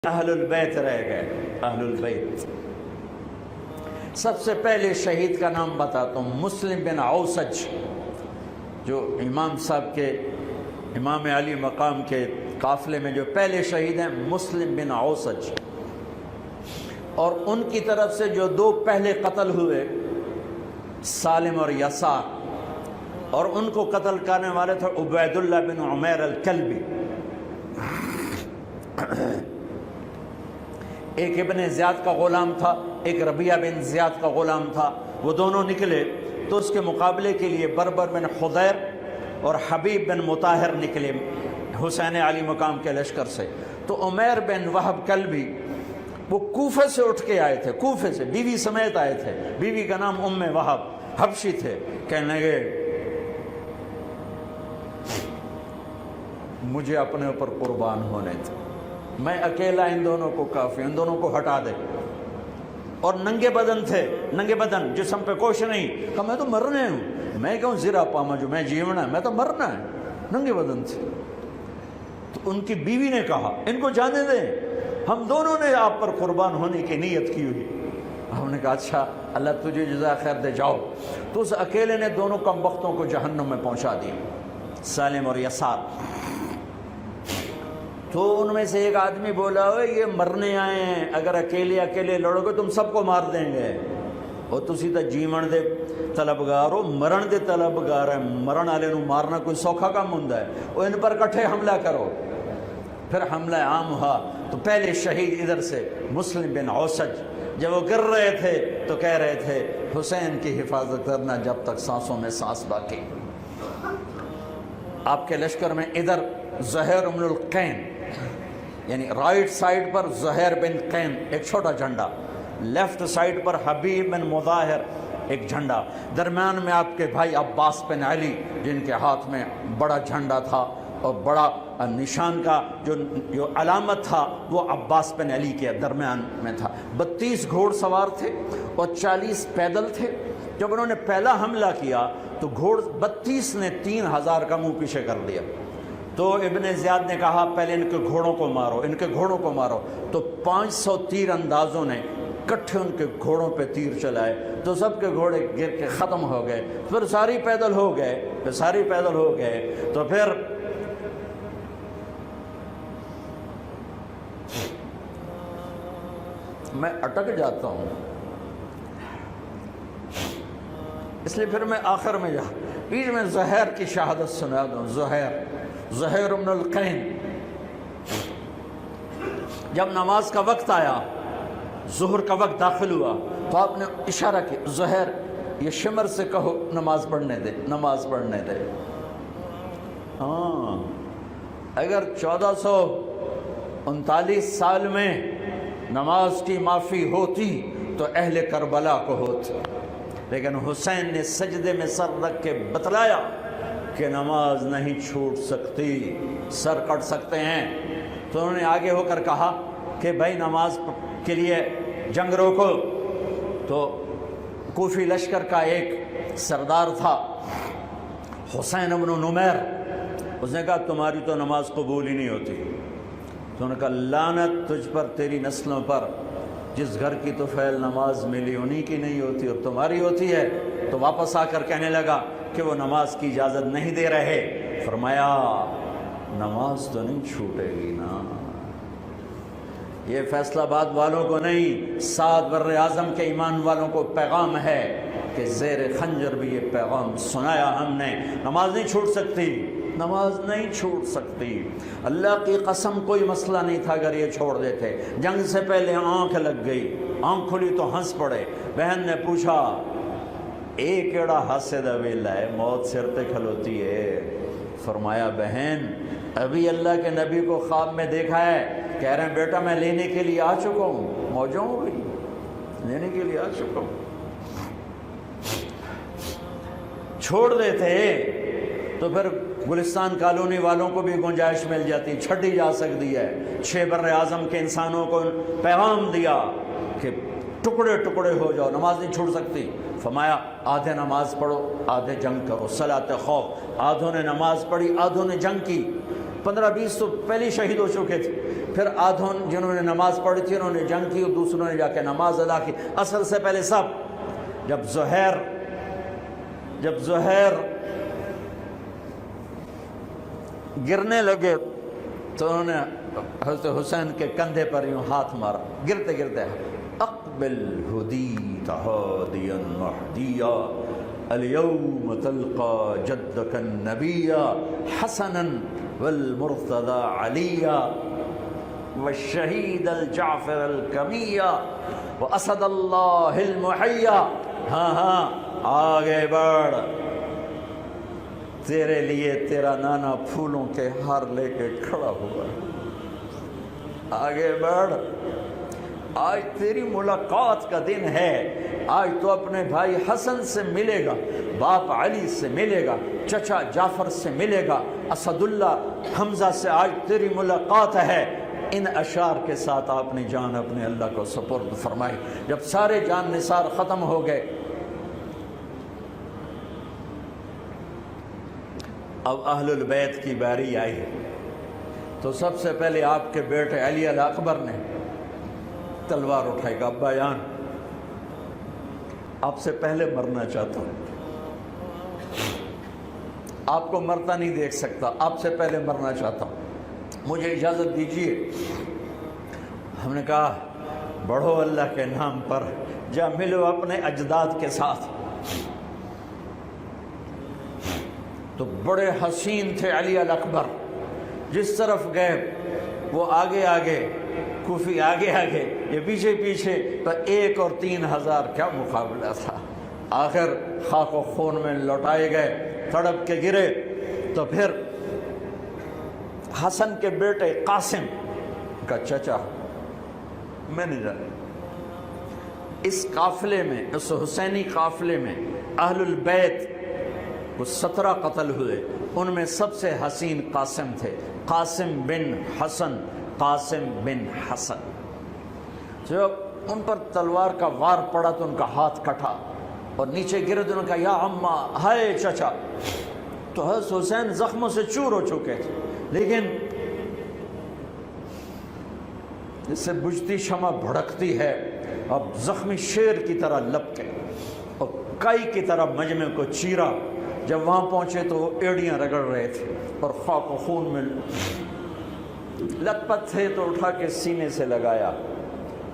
اہل البیت رہ گئے۔ اہل البیت سب سے پہلے شہید کا نام بتاتا ہوں، مسلم بن اوسج، جو امام صاحب کے امام علی مقام کے قافلے میں جو پہلے شہید ہیں، مسلم بن اوسج۔ اور ان کی طرف سے جو دو پہلے قتل ہوئے، سالم اور یسار، اور ان کو قتل کرنے والے تھے عبید اللہ بن عمیر الکلبی۔ ایک ابن زیاد کا غلام تھا، ایک ربیعہ بن زیاد کا غلام تھا۔ وہ دونوں نکلے تو اس کے مقابلے کے لیے بربر بن خضیر اور حبیب بن مطاہر نکلے حسین علی مقام کے لشکر سے۔ تو عمیر بن وہب کلبی وہ کوفے سے اٹھ کے آئے تھے، کوفے سے بیوی سمیت آئے تھے۔ بیوی کا نام ام وہب، حبشی تھے۔ کہنے لگے مجھے اپنے اوپر قربان ہونے تھے، میں اکیلا ان دونوں کو کافی، ان دونوں کو ہٹا دے۔ اور ننگے بدن تھے، ننگے بدن، جسم پہ کوش نہیں۔ کہا میں تو مرنے ہوں، میں کہوں زیرہ پاما جو میں جیونا ہے، میں تو مرنا ہے۔ ننگے بدن تھے۔ تو ان کی بیوی نے کہا ان کو جانے دیں، ہم دونوں نے آپ پر قربان ہونے کی نیت کی ہوئی۔ ہم نے کہا اچھا اللہ تجھے جزا خیر دے، جاؤ۔ تو اس اکیلے نے دونوں کم بختوں کو جہنم میں پہنچا دیا، سالم اور یسار۔ تو ان میں سے ایک آدمی بولا یہ مرنے آئے ہیں، اگر اکیلے اکیلے لڑو گے تم سب کو مار دیں گے، اور تسی تو جیون دے طلبگار ہو، مرن دے طلبگار ہے۔ مرن والے نو مارنا کوئی سوکھا کام ہوندا ہے؟ وہ ان پر کٹھے حملہ کرو۔ پھر حملہ عام ہوا تو پہلے شہید ادھر سے مسلم بن اوسج، جب وہ گر رہے تھے تو کہہ رہے تھے حسین کی حفاظت کرنا جب تک سانسوں میں سانس باقی۔ آپ کے لشکر میں ادھر زہیر بن القین، یعنی رائٹ سائڈ پر زہیر بن قین ایک چھوٹا جھنڈا، لیفٹ سائڈ پر حبیب بن مظاہر ایک جھنڈا، درمیان میں آپ کے بھائی عباس بن علی جن کے ہاتھ میں بڑا جھنڈا تھا، اور بڑا نشان کا جو علامت تھا وہ عباس بن علی کے درمیان میں تھا۔ 32 گھوڑ سوار تھے اور 40 پیدل تھے۔ جب انہوں نے پہلا حملہ کیا تو 32 نے 3000 کا منہ پیچھے کر دیا۔ تو ابن زیاد نے کہا پہلے ان کے گھوڑوں کو مارو، ان کے گھوڑوں کو مارو۔ تو 500 تیر اندازوں نے کٹھے ان کے گھوڑوں پہ تیر چلائے تو سب کے گھوڑے گر کے ختم ہو گئے۔ پھر ساری پیدل ہو گئے، تو پھر میں اٹک جاتا ہوں، اس لیے پھر میں آخر میں بیچ میں زہیر کی شہادت سنا دوں۔ زہیر بن القین، جب نماز کا وقت آیا، ظہر کا وقت داخل ہوا، تو آپ نے اشارہ کیا زہیر یہ شمر سے کہو نماز پڑھنے دے۔ ہاں، اگر 1439 سال میں نماز کی معافی ہوتی تو اہل کربلا کو ہوتی، لیکن حسین نے سجدے میں سر رکھ کے بتلایا کہ نماز نہیں چھوٹ سکتی، سر کٹ سکتے ہیں۔ تو انہوں نے آگے ہو کر کہا کہ بھائی نماز کے لیے جنگ روکو۔ تو کوفی لشکر کا ایک سردار تھا حسین بن نمیر، اس نے کہا تمہاری تو نماز قبول ہی نہیں ہوتی۔ تو انہوں نے کہا لعنت تجھ پر، تیری نسلوں پر، جس گھر کی تو فعل نماز ملی انہی کی نہیں ہوتی اور تمہاری ہوتی ہے۔ تو واپس آ کر کہنے لگا کہ وہ نماز کی اجازت نہیں دے رہے۔ فرمایا نماز تو نہیں چھوٹے گی نا۔ یہ فیصلہ آباد والوں کو نہیں، 7 بر اعظم کے ایمان والوں کو پیغام ہے کہ زیر خنجر بھی یہ پیغام سنایا ہم نے، نماز نہیں چھوٹ سکتی۔ اللہ کی قسم کوئی مسئلہ نہیں تھا اگر یہ چھوڑ دیتے۔ جنگ سے پہلے آنکھ لگ گئی، آنکھ کھلی تو ہنس پڑے۔ بہن نے پوچھا ایک ایڑا ہاسے دا ویلا ہے، موت سر تے کھلوتی ہے۔ فرمایا بہن ابھی اللہ کے نبی کو خواب میں دیکھا ہے، کہہ رہے ہیں بیٹا میں لینے کے لیے آ چکا ہوں، موجوں ہو گئی، لینے کے لیے آ چکا ہوں۔ چھوڑ دیتے تو پھر گلستان کالونی والوں کو بھی گنجائش مل جاتی، چھٹی جا سکتی ہے۔ 6 بر اعظم کے انسانوں کو پیغام دیا کہ ٹکڑے ٹکڑے ہو جاؤ، نماز نہیں چھوٹ سکتی۔ فرمایا آدھے نماز پڑھو، آدھے جنگ کرو، صلاۃ خوف۔ آدھوں نے نماز پڑھی، آدھوں نے جنگ کی۔ 15-20 تو پہلے ہی شہید ہو چکے تھے، پھر آدھوں جنہوں نے نماز پڑھی تھی انہوں نے جنگ کی، اور دوسروں نے جا کے نماز ادا کی، عصر سے پہلے سب۔ جب زہیر گرنے لگے تو انہوں نے حضرت حسین کے کندھے پر یوں ہاتھ مارا، گرتے گرتے، اقبل ہدیت ہادیا مہدیا اليوم تلقى جدك النبي حسنا والمرتضى عليا والشهيد الجعفر الكمية واسد الله المحيا۔ ہاں آگے بڑھ، تیرے لیے تیرا نانا پھولوں کے ہار لے کے کھڑا ہوا، آگے بڑھ، آج تیری ملاقات کا دن ہے، آج تو اپنے بھائی حسن سے ملے گا، باپ علی سے ملے گا، چچا جعفر سے ملے گا، اسد اللہ حمزہ سے آج تیری ملاقات ہے۔ ان اشعار کے ساتھ آپ نے جان اپنے اللہ کو سپرد فرمائی۔ جب سارے جان نثار ختم ہو گئے، اب اہل البیت کی باری آئی، تو سب سے پہلے آپ کے بیٹے علی الاکبر نے تلوار اٹھائی گا، ابا جان آپ سے پہلے مرنا چاہتا ہوں، آپ کو مرتا نہیں دیکھ سکتا، آپ سے پہلے مرنا چاہتا ہوں، مجھے اجازت دیجیے۔ ہم نے کہا بڑھو اللہ کے نام پر، جا ملو اپنے اجداد کے ساتھ۔ تو بڑے حسین تھے علی الاکبر، جس طرف گئے وہ آگے آگے، کوفی آگے آگے، یہ پیچھے پیچھے، تو 1 اور 3000 کیا مقابلہ تھا۔ آخر خاک و خون میں لوٹائے گئے، تڑپ کے گرے۔ تو پھر حسن کے بیٹے قاسم کا چچا، میں نہیں جانا، اس قافلے میں، اس حسینی قافلے میں اہل البیت وہ 17 قتل ہوئے، ان میں سب سے حسین قاسم تھے، قاسم بن حسن، قاسم بن حسن۔ جب ان پر تلوار کا وار پڑا تو ان کا ہاتھ کٹا اور نیچے گرے، تو انہوں نے کہا یا اماں، ہائے چچا۔ تو حضرت حسین زخموں سے چور ہو چکے تھے، لیکن جس سے بجھتی شمع بھڑکتی ہے، اب زخمی شیر کی طرح لپکے اور کائی کی طرح مجمع کو چیرا۔ جب وہاں پہنچے تو وہ ایڑیاں رگڑ رہے تھے اور خاک و خون میں لت پت تھے، تو اٹھا کے سینے سے لگایا،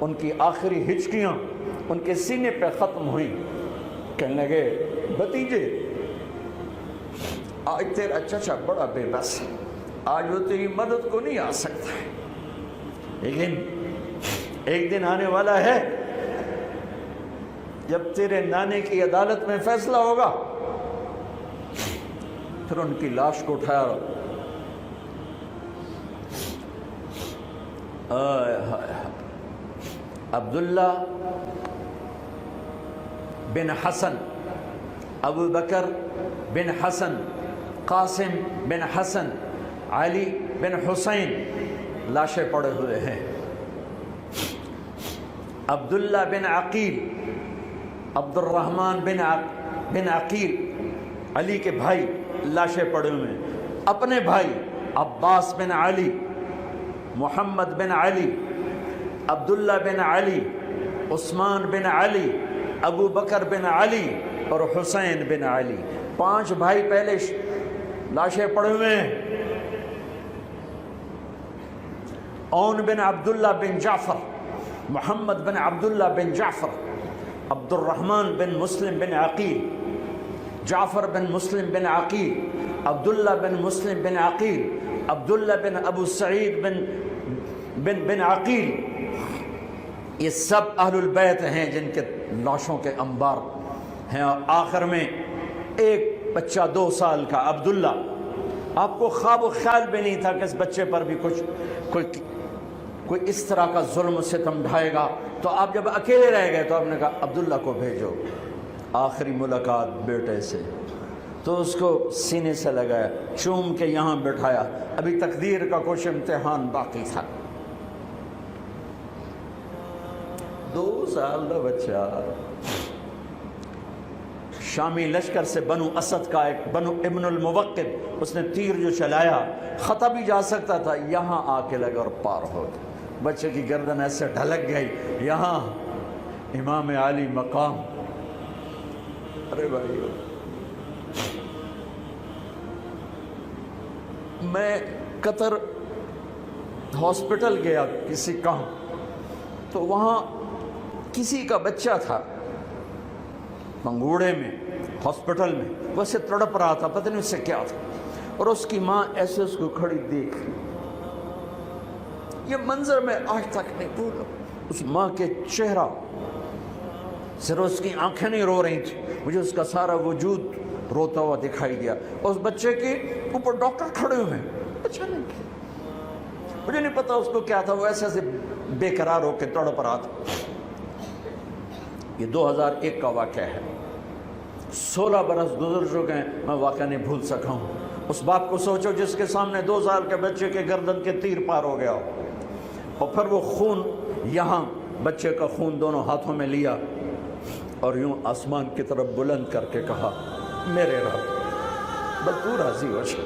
ان کی آخری ہچکیاں ان کے سینے پہ ختم ہوئیں۔ کہنے لگے بھتیجے، آج تیرا چچا بڑا بے بس ہے، آج وہ تیری مدد کو نہیں آ سکتا ہے، لیکن ایک دن آنے والا ہے جب تیرے نانے کی عدالت میں فیصلہ ہوگا۔ پھر ان کی لاش کو اٹھایا، عبداللہ بن حسن، ابو بکر بن حسن، قاسم بن حسن، علی بن حسین لاشیں پڑے ہوئے ہیں۔ عبداللہ بن عقیل، عبد الرحمن بن عقیل، علی کے بھائی، لاشیں پڑے ہوئے ہیں۔ اپنے بھائی عباس بن علی، محمد بن علی، عبداللہ بن علی، عثمان بن علی، ابو بکر بن علی اور حسین بن علی، 5 بھائی پہلے لاشیں پڑے ہوئے ہیں۔ اون بن عبداللہ بن جعفر، محمد بن عبداللہ بن جعفر، عبد الرحمن بن مسلم بن عقیل، جعفر بن مسلم بن عقیل، عبداللہ بن مسلم بن عقیل، عبداللہ بن ابو سعید بن عقیل، یہ سب اہل البیت ہیں جن کے لاشوں کے انبار ہیں۔ اور آخر میں ایک بچہ 2 سال کا عبداللہ، آپ کو خواب و خیال بھی نہیں تھا کہ اس بچے پر بھی کوئی اس طرح کا ظلم و ستم ڈھائے گا، تو آپ جب اکیلے رہ گئے تو آپ نے کہا عبداللہ کو بھیجو۔ آخری ملاقات بیٹے سے، تو اس کو سینے سے لگایا، چوم کے یہاں بٹھایا، ابھی تقدیر کا کچھ امتحان باقی تھا۔ 2 سال کا بچہ شامی لشکر سے بنو اسد کا ایک بنو ابن الموقد، اس نے تیر جو چلایا خطا بھی جا سکتا تھا، یہاں آ کے لگا اور پار ہو گیا، بچے کی گردن ایسے ڈھلک گئی، یہاں امام علی مقام۔ ارے بھائیو، میں قطر ہاسپٹل گیا کسی کام، تو وہاں کسی کا بچہ تھا منگوڑے میں ہاسپٹل میں، ویسے تڑپ رہا تھا، پتہ نہیں اس سے کیا تھا، اور اس کی ماں ایسے اس کو کھڑی دیکھ، یہ منظر میں آج تک نہیں بھولا، اس ماں کے چہرہ، صرف اس کی آنکھیں نہیں رو رہی تھی، مجھے اس کا سارا وجود روتا ہوا دکھائی دیا، اس بچے کے اوپر ڈاکٹر کھڑے ہوئے ہیں، اچھا نہیں، مجھے نہیں پتا اس کو کیا تھا، وہ ایسے بے قرار ہو کے تڑپ رہا تھا۔ یہ 2001 کا واقعہ ہے، 16 برس گزر چکے ہیں، میں واقعہ نہیں بھول سکا ہوں۔ اس باپ کو سوچو جس کے سامنے 2 سال کے بچے کے گردن کے تیر پار ہو گیا ہو، اور پھر وہ خون، یہاں بچے کا خون دونوں ہاتھوں میں لیا اور یوں آسمان کی طرف بلند کر کے کہا، میرے رب بس تو راضی ہو جا۔